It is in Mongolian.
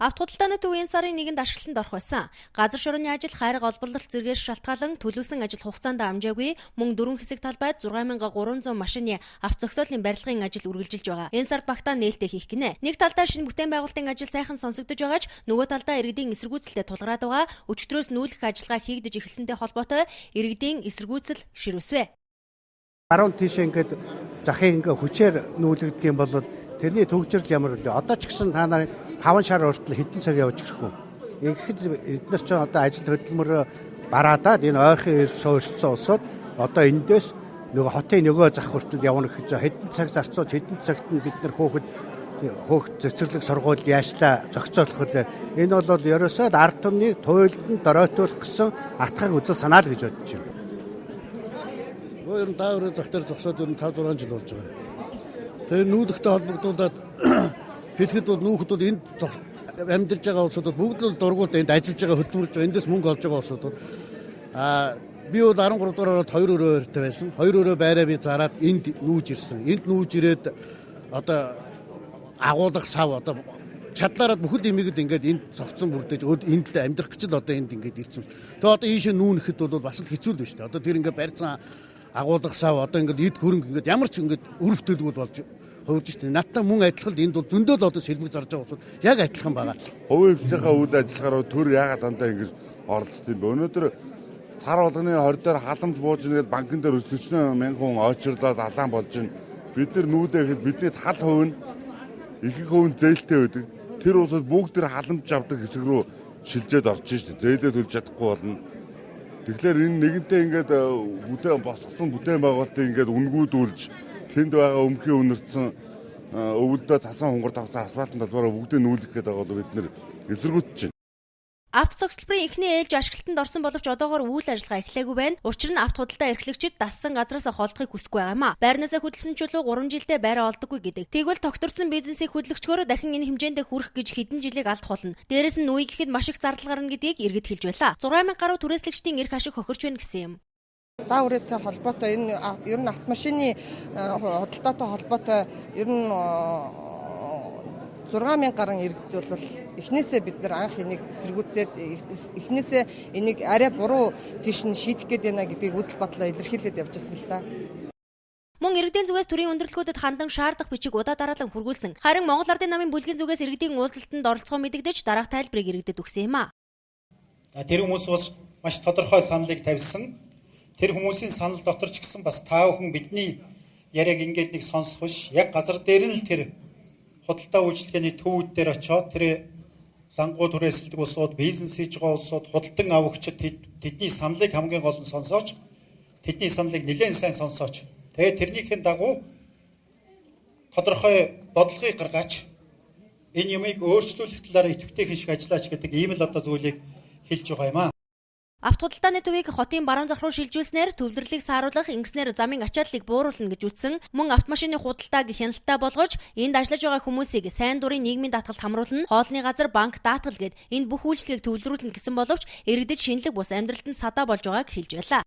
Авто худалдааны төв энэ сарын 1-нд ашиглалтанд орох байсан. Газар шорооны ажил хайрга олборлолт зэргээс шалтгаалan төлөвлөсөн ажил хугацаанд амжаагүй мөн 4 хэсэг талбайд 6300 машины авто зохицуулалтын барилгын ажил үргэлжилж байгаа. Энэ сард багтаа нээлттэй хийх гинэ. Нэг талдаа шинэ бүтээн байгуулалтын ажил сайхан сонсогдож байгаач нөгөө талдаа иргэдийн эсэргүүцэлтэй тулгараад байгаа. Өчигдрөөс нүүлгэх ажиллагаа хийгдэж эхэлсэнтэй холбоотой иргэдийн эсэргүүцэл ширвэсвэ. 10 тийш ингээд захыг ингээд хүчээр нүүлгдэг юм бол тэрний төгжрөл ямар вэ? Одоо ч гэсэн та нарын 5 сар хүртэл хэдэн цаг явж ирэх үү? Тэгэхэд эдгээр ч одоо ажил хөдөлмөр бараадаад энэ ойрхон суурьсан улсууд одоо эндээс нөгөө хотын нөгөө зах хүртэл явна гэж хэдэн цаг зарцуулж хэдэн цагт нь бид нар хөөхд цэцэрлэг сургуульд яашлаа зохицуулах вэ? Энэ бол ерөөсөө ард түмнийг туйлданд доройтуулах гэсэн атгах үзэл санаа л гэж бодож байна. Ер нь дааврын зах дээр зогсоод ер нь 5-6 жил болж байгаа. Тэгээ нүүлэгтэй холбогдуулаад хэлэхэд бол нүүхэд бол энд амьдарч байгаа улсууд бүгд л дургуут энд ажиллаж байгаа хөдөлмөрч эндээс мөнгө олж байгаа улсууд би бол 13 дугаар 2 өрөө байртай байсан. 2 өрөө байраа би зараад энд нүүж ирсэн. Энд нүүж ирээд одоо агуулгах сав одоо чадлаараа бүхэл имийгэд ингээд энд цогцсон бүрдээж энд л амьдрах гэж л одоо энд ингээд ирсэн. Тэгээ одоо ийшээ нүүнэхэд бол бас л хэцүү л байна шүү дээ. Одоо тэр ингээд барьсан агуулгах сав одоо ингээд эд хөрөнгө ингээд ямар ч ингээд үр бүтээлгүүд болж хувирж штэ. Надтай мөн адилхан энд бол зөндөө л одоо сэлбэг зарж байгаа усуд яг адилхан байгаа. Хувийн хвшийнхаа үйл ажиллагаараа төр яагаад дандаа ингэж оролцдог юм бэ? Өнөөдөр сар болгоны 20 дээр халамж бууж ирээд банкн дээр 40,000 хүн очирлоод алаан болж байна. Бид нар нүүдээхэд бидний тал хувь нь их хувь зээлтэй байдаг. Тэр улсууд бүгд тэр халамж авдаг хэсэг рүү шилжээд орж штэ. Зээлээ төлж чадахгүй болно. Тэгэхээр энэ нэгэнтээ ингээд бүтээн босгосон бүтээн байгуулалтыг ингээд үнгүүдүүлж тэнд байгаа өмхийн үнэрсэн өвөлдөө цасан хунгар тавцсан асфальтын талбараа бүгдээ нүүлгэх гэдэг байгаа бол бид нэр эсэргүүцэж байна. Авто цогцлбарын эхний ээлж ашиглалтанд орсон боловч одоогоор үйл ажиллагаа эхлэегүй байна. Учир нь авто худалдаа эрхлэгчид дассан газраас холдохыг хүсэхгүй байгаа юм а. Байрнаасаа хөдөлсөн чулуу 3 жилдээ байраа олдоггүй гэдэг. Тэгвэл тогтворсон бизнесийг хөдөлгчгөөрөө дахин энэ хэмжээндээ хүрэх гэж хэдэн жилийг алдах болно. Дээрээс нь нүүе гэхэд маш их зардал гарна гэдгийг иргэд хэлж байлаа. 6000 гаруй түрээслэгчдийн эрх ашиг хохирч байна гэсэн юм. Дааврынтай холбоотой энэ ер нь автомашины худалдаатай холбоотой ер нь 6000 гаруй иргэд бол эхнээсээ бид нар анх энийг эсэргүүцээд эхнээсээ энийг арай буруу тийш нь шийдэх гээд байна гэдгийг үзэл бодлоо илэрхийлээд явж байсан л та. Мөн иргэдийн зүгээс төрийн өндөрлгүүдэд хандан шаардах бичиг удаа дараалан хүргүүлсэн. Харин Монгол Ардын намын бүлгийн зүгээс иргэдийн уулзалтанд оролцохоо мэдэгдэж дараах тайлбарыг иргэдэд өгсөн юм а. Тэр хүмүүс бас маш тодорхой саналыг тавьсан. Тэр хүмүүсийн санал дотор ч гэсэн бас та бүхэн бидний яриаг ингээд нэг сонсох биш. Яг газар дээр нь л тэр худалдаа үйлчилгээний төвүүд дээр очиод тэр лангуу түрээсэлдэг улсууд, бизнес хийж байгаа улсууд, худалдан авагчид тэдний саналыг хамгийн гол нь сонсооч, тэдний саналыг нэлээд сайн сонсооч. Тэгээд тэрнийхэн дагуу тодорхой бодлогыг гаргаач. Энэ юмыг өөрчлүүлэх талаар идэвхтэй хийх ажиллаач гэдэг ийм л одоо зүйлийг хэлж байгаа юм аа. Авто худалдааны төвийг хотын баруун зах руу шилжүүлснээр төвлөрлийг сааруулах, ингэснээр замын ачааллыг бууруулна гэж үздсэн. Мөн автомашины худалдааг хяналттай болгож, энд ажиллаж байгаа хүмүүсийг сайн дурын нийгмийн даатгалд хамруулна, хоолны газар, банк, даатгал гэд энэ бүх үйлчлэгийг төвлөрүүлнэ гэсэн боловч иргэдэд шинэлэг бус амьдралтанд садаа болж байгааг хэлж байлаа.